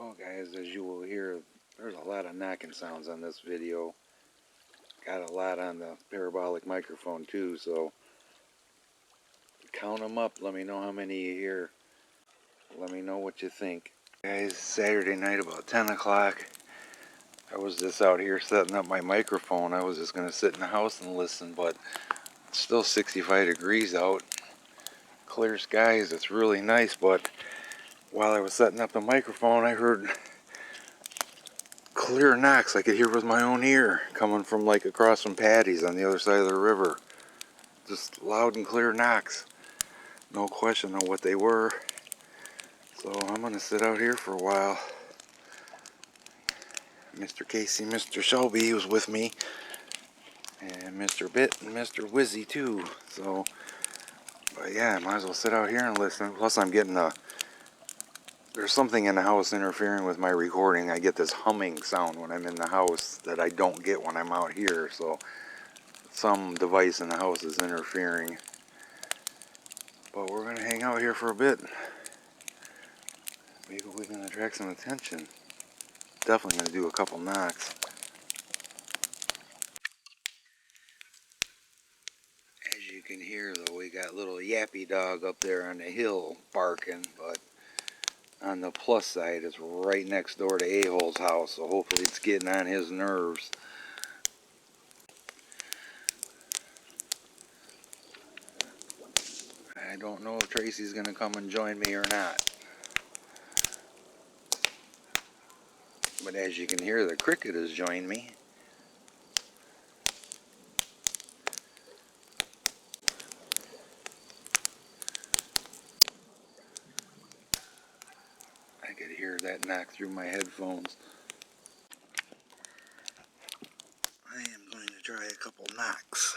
Well guys, as you will hear, there's a lot of knocking sounds on this video. Got a lot on the parabolic microphone too, so count them up. Let me know how many you hear. Let me know what you think. Guys, Saturday night about 10 o'clock, I was just out here setting up my microphone. I was just going to sit in the house and listen, but it's still 65 degrees out. Clear skies, it's really nice, but while I was setting up the microphone, I heard clear knocks I could hear with my own ear coming from like across from Patty's on the other side of the river. Just loud and clear knocks. No question on what they were. So I'm going to sit out here for a while. Mr. Casey, Mr. Shelby was with me. And Mr. Bit and Mr. Wizzy too. So, but yeah, I might as well sit out here and listen. Plus I'm getting there's something in the house interfering with my recording. I get this humming sound when I'm in the house that I don't get when I'm out here. So some device in the house is interfering. But we're going to hang out here for a bit. Maybe we can attract some attention. Definitely going to do a couple knocks. As you can hear though, we got little yappy dog up there on the hill barking, but on the plus side, it's right next door to A-Hole's house, so hopefully it's getting on his nerves. I don't know if Tracy's going to come and join me or not. But as you can hear, the cricket has joined me. I could hear that knock through my headphones. I am going to try a couple knocks.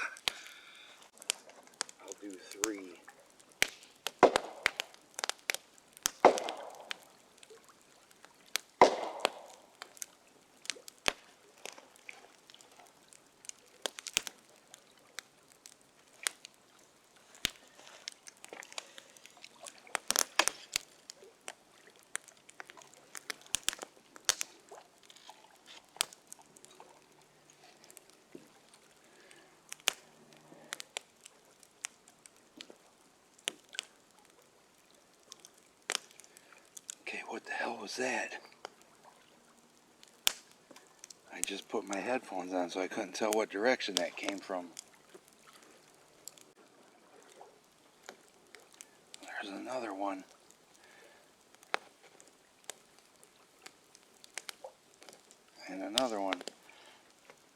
I'll do 3. Okay, what the hell was that? I just put my headphones on so I couldn't tell what direction that came from. There's another one. And another one.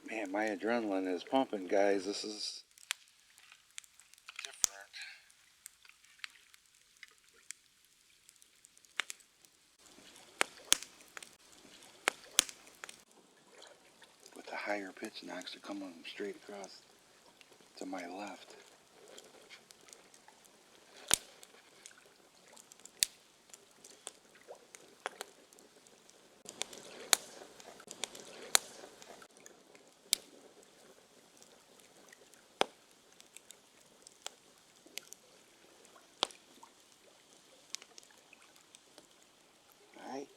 Man, my adrenaline is pumping, guys. This is different. With the higher pitch knocks are coming straight across to my left. Alright.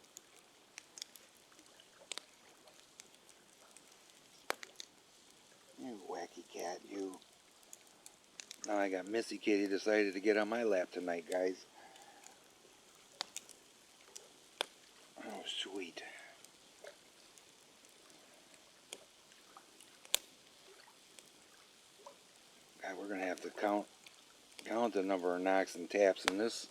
You wacky cat, you. Now I got Missy Kitty decided to get on my lap tonight, guys. Oh, sweet. God, we're going to have to count the number of knocks and taps in this.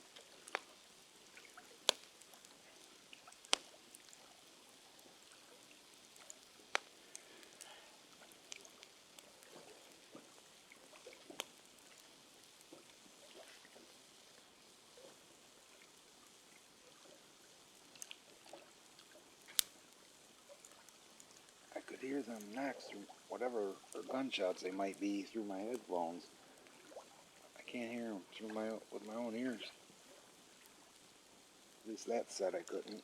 I could hear them knocks through whatever or gunshots they might be through my headphones. I can't hear them through with my own ears. At least that said I couldn't.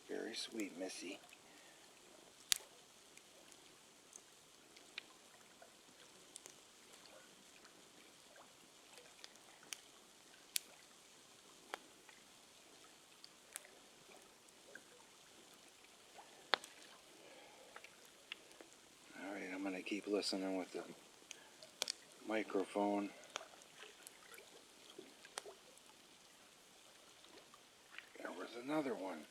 Very sweet, Missy. I keep listening with the microphone. There was another one.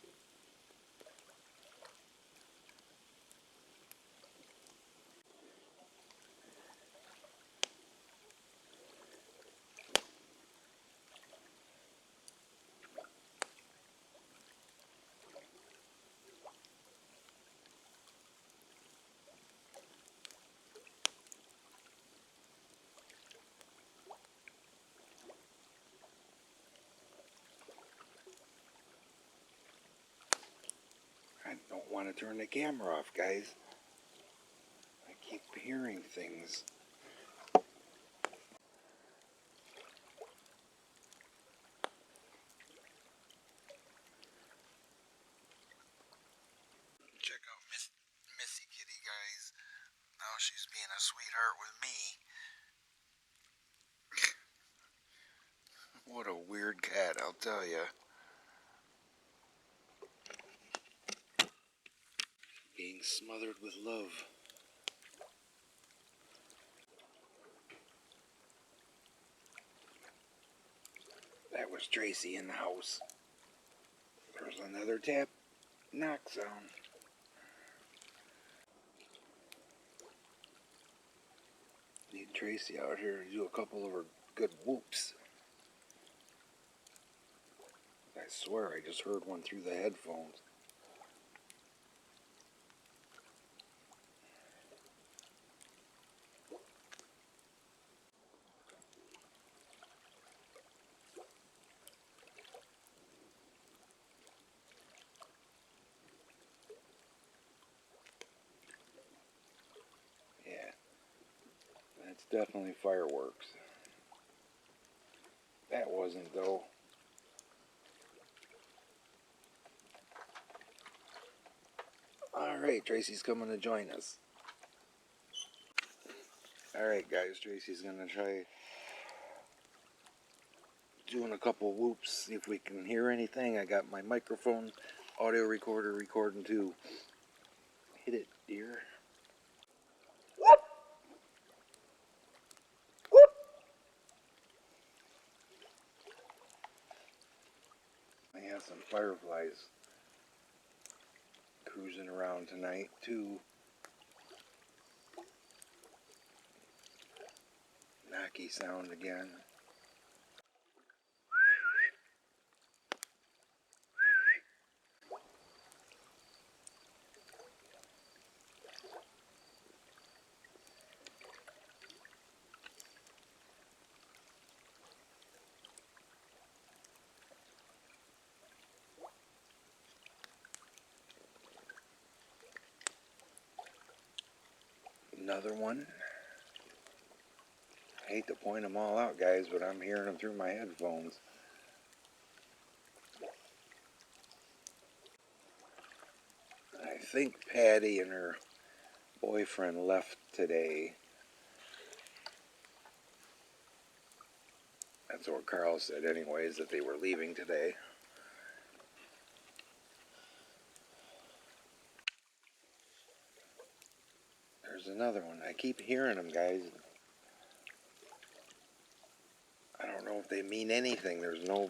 I don't want to turn the camera off, guys. I keep hearing things. Check out Missy Kitty, guys. Now she's being a sweetheart with me. What a weird cat, I'll tell ya. Being smothered with love. That was Tracy in the house. There's another tap knock sound. Need Tracy out here to do a couple of her good whoops. I swear I just heard one through the headphones. Yeah, that's definitely fireworks. That wasn't, though. Alright, Tracy's coming to join us. Alright, guys, Tracy's gonna try doing a couple whoops, see if we can hear anything. I got my microphone, audio recorder recording too. Hit it, dear. Whoop! Whoop! I have some fireflies cruising around tonight too. Knocky sound again. Another one. I hate to point them all out, guys, but I'm hearing them through my headphones. I think Patty and her boyfriend left today. That's what Carl said anyways, that they were leaving today. There's another one. I keep hearing them, guys. I don't know if they mean anything. There's no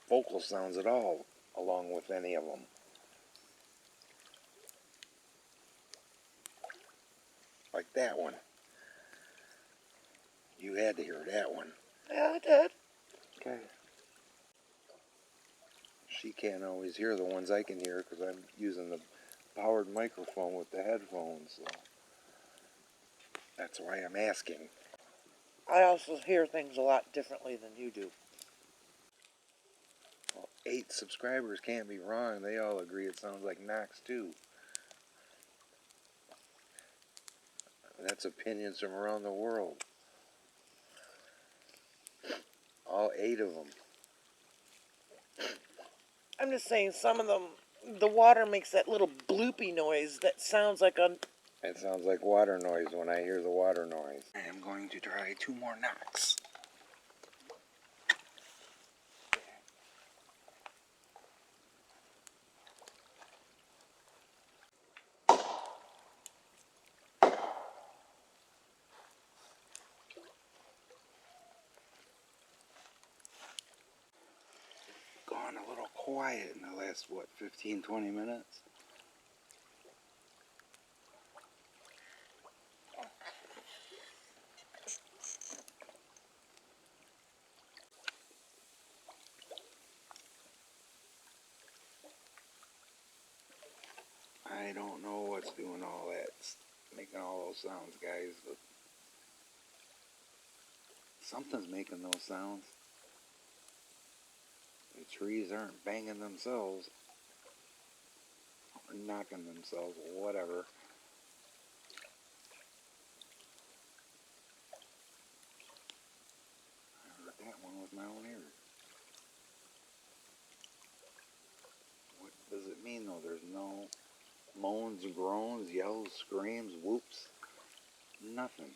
vocal sounds at all along with any of them. Like that one. You had to hear that one. Yeah, I did. Okay. She can't always hear the ones I can hear because I'm using the powered microphone with the headphones. So that's why I'm asking. I also hear things a lot differently than you do. Well, 8 subscribers can't be wrong. They all agree it sounds like Knox too. That's opinions from around the world. All 8 of them. I'm just saying some of them, the water makes that little bloopy noise that sounds like a... It sounds like water noise when I hear the water noise. I am going to try 2 more knocks. quiet in the last, what, 15, 20 minutes? I don't know what's doing all that, making all those sounds, guys, but something's making those sounds. The trees aren't banging themselves, or knocking themselves, or whatever. I heard that one with my own ears. What does it mean, though? There's no moans, groans, yells, screams, whoops, nothing.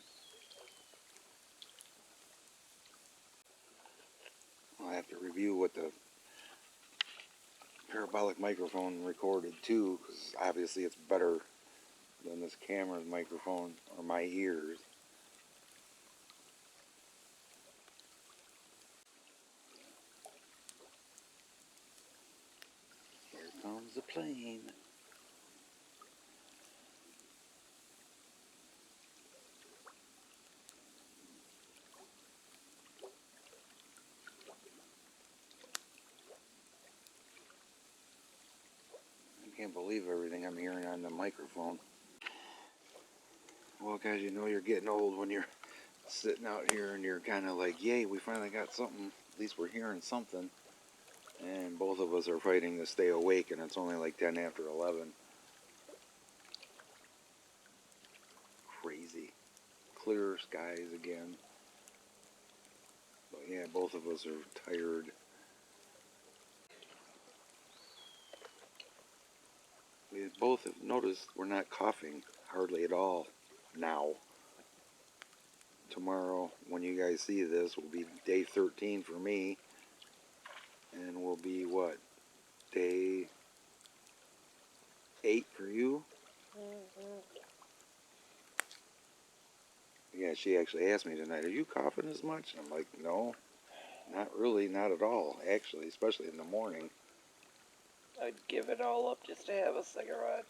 I'll have to review what the parabolic microphone recorded too, because obviously it's better than this camera's microphone or my ears. Here comes the plane. I can't believe everything I'm hearing on the microphone. Well, guys, you know you're getting old when you're sitting out here and you're kind of like, yay, we finally got something. At least we're hearing something. And both of us are fighting to stay awake, and it's only like 10 after 11. Crazy. Clear skies again. But yeah, both of us are tired. We both have noticed we're not coughing hardly at all now. Tomorrow, when you guys see this, will be day 13 for me. And will be what? Day 8 for you? Yeah, she actually asked me tonight, are you coughing as much? I'm like, no, not really, not at all, actually, especially in the morning. I'd give it all up just to have a cigarette.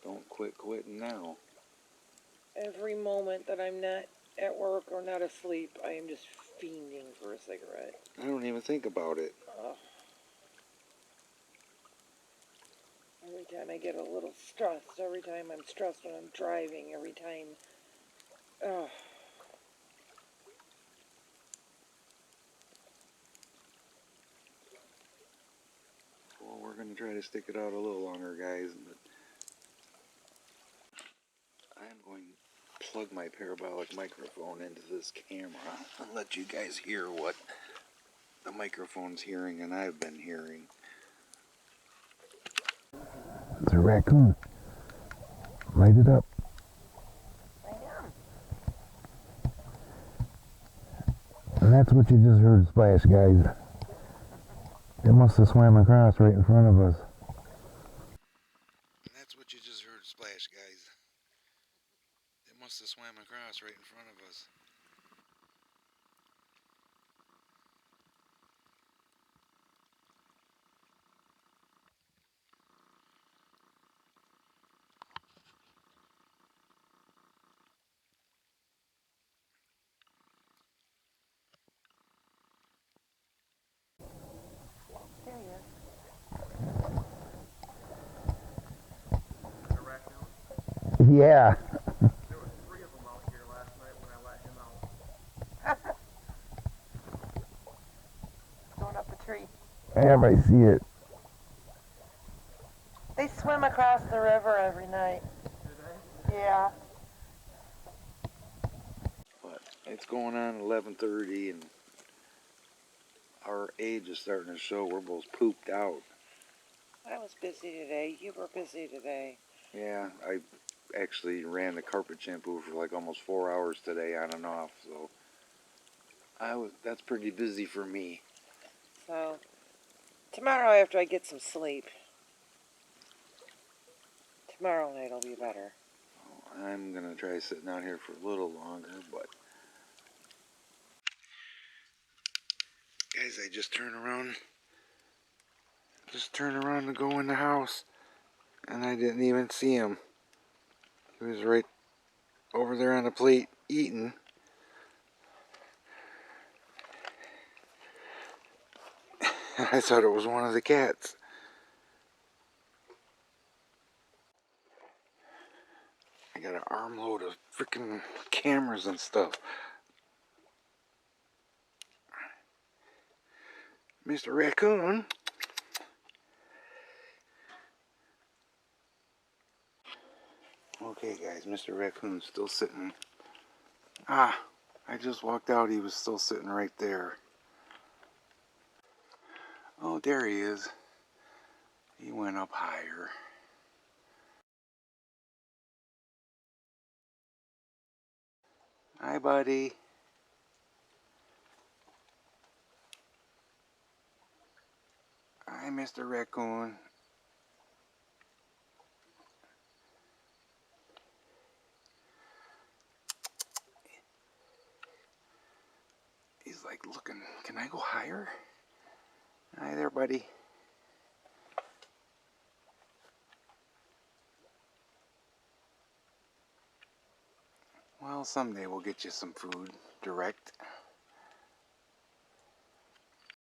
Don't quit quitting now. Every moment that I'm not at work or not asleep, I am just fiending for a cigarette. I don't even think about it. Ugh. Every time I get a little stressed, every time I'm stressed when I'm driving, every time. Ugh. Well, we're going to try to stick it out a little longer, guys. But I'm going to plug my parabolic microphone into this camera and let you guys hear what the microphone's hearing and I've been hearing. It's a raccoon. Light it up. I am. And that's what you just heard splash, guys. It must have swam across right in front of us. And that's what you just heard splash, guys. It must have swam across right in front of us. There he is. Yeah. There were 3 of them out here last night when I let him out. Going up the tree. Yeah, I see it. They swim across the river every night. Do they? Yeah. But it's going on 11:30 and our age is starting to show. We're both pooped out. I was busy today. You were busy today. Yeah, I actually ran the carpet shampoo for like almost 4 hours today on and off, so that's pretty busy for me. So, tomorrow after I get some sleep, tomorrow night will be better. I'm gonna try sitting out here for a little longer, but Guys, I just turned around to go in the house, and I didn't even see him. He was right over there on the plate eating. I thought it was one of the cats. I got an armload of freaking cameras and stuff. Mr. Raccoon. Okay guys, Mr. Raccoon's still sitting. I just walked out, he was still sitting right there. Oh, there he is. He went up higher. Hi, buddy. Hi, Mr. Raccoon. He's like looking, can I go higher? Hi there, buddy. Well, someday we'll get you some food direct.